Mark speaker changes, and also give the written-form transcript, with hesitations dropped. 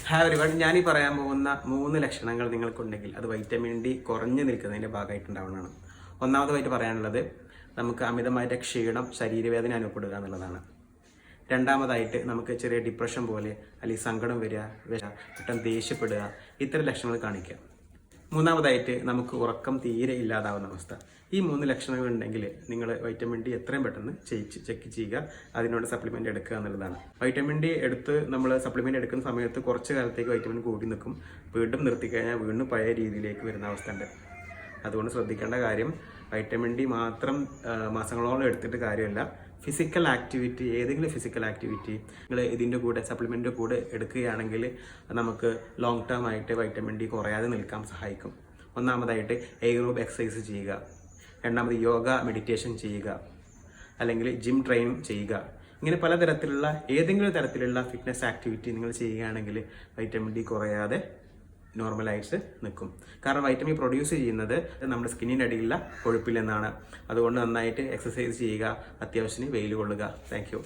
Speaker 1: Hi everyone, ഞാനീ പറയാൻ പോകുന്ന 3 ലക്ഷണങ്ങൾ നിങ്ങൾക്കുണ്ടെങ്കിൽ അത് വൈറ്റമിൻ ഡി കുറഞ്ഞു നിൽക്കുന്നതിൻ്റെ ഭാഗമായിട്ടുണ്ടാവുന്നതാണ്. ഒന്നാമതായിട്ട് പറയാനുള്ളത് നമുക്ക് അമിതമായിട്ട് ക്ഷീണം, ശരീരവേദന അനുഭവപ്പെടുക എന്നുള്ളതാണ്. രണ്ടാമതായിട്ട് നമുക്ക് ചെറിയ ഡിപ്രഷൻ പോലെ അല്ലെങ്കിൽ സങ്കടം വരിക, പെട്ടെന്ന് ദേഷ്യപ്പെടുക, ഇത്തരം ലക്ഷണങ്ങൾ കാണിക്കുക. മൂന്നാമതായിട്ട് നമുക്ക് ഉറക്കം തീരെ ഇല്ലാതാവുന്ന അവസ്ഥ. ഈ 3 ലക്ഷണങ്ങൾ ഉണ്ടെങ്കിൽ നിങ്ങൾ വൈറ്റമിൻ ഡി എത്രയും പെട്ടെന്ന് ചെക്ക് ചെയ്യുക, അതിനോട് സപ്ലിമെൻ്റ് എടുക്കുക എന്നുള്ളതാണ്. വൈറ്റമിൻ ഡി നമ്മൾ സപ്ലിമെൻ്റ് എടുക്കുന്ന സമയത്ത് കുറച്ച് കാലത്തേക്ക് വൈറ്റമിൻ കൂടി നിൽക്കും. വീണ്ടും നിർത്തിക്കഴിഞ്ഞാൽ വീണ്ടും പഴയ രീതിയിലേക്ക് വരുന്ന അവസ്ഥ ഉണ്ട്. അതുകൊണ്ട് ശ്രദ്ധിക്കേണ്ട കാര്യം, വൈറ്റമിൻ ഡി മാത്രം മാസങ്ങളോളം എടുത്തിട്ട് കാര്യമില്ല. ഫിസിക്കൽ ആക്ടിവിറ്റി, ഏതെങ്കിലും ഫിസിക്കൽ ആക്ടിവിറ്റി നിങ്ങൾ ഇതിൻ്റെ കൂടെ സപ്ലിമെൻ്റ് കൂടെ എടുക്കുകയാണെങ്കിൽ നമുക്ക് ലോങ് ടേം ആയിട്ട് വൈറ്റമിൻ ഡി കുറയാതെ നിൽക്കാൻ സഹായിക്കും. ഒന്നാമതായിട്ട് എയറോബ് എക്സസൈസ് ചെയ്യുക, രണ്ടാമത് യോഗ മെഡിറ്റേഷൻ ചെയ്യുക, അല്ലെങ്കിൽ ജിം ട്രെയിനിങ് ചെയ്യുക. ഇങ്ങനെ പലതരത്തിലുള്ള ഏതെങ്കിലും തരത്തിലുള്ള ഫിറ്റ്നസ് ആക്ടിവിറ്റി നിങ്ങൾ ചെയ്യുകയാണെങ്കിൽ വൈറ്റമിൻ ഡി കുറയാതെ നോർമലായിട്ട് നിൽക്കും. കാരണം വൈറ്റമിൻ പ്രൊഡ്യൂസ് ചെയ്യുന്നത് നമ്മുടെ സ്കിന്നിൻ്റെ അടിയിലുള്ള കൊഴുപ്പിൽ നിന്നാണ്. അതുകൊണ്ട് നന്നായിട്ട് എക്സസൈസ് ചെയ്യുക, അത്യാവശ്യത്തിന് വെയിൽ കൊള്ളുക. Thank you.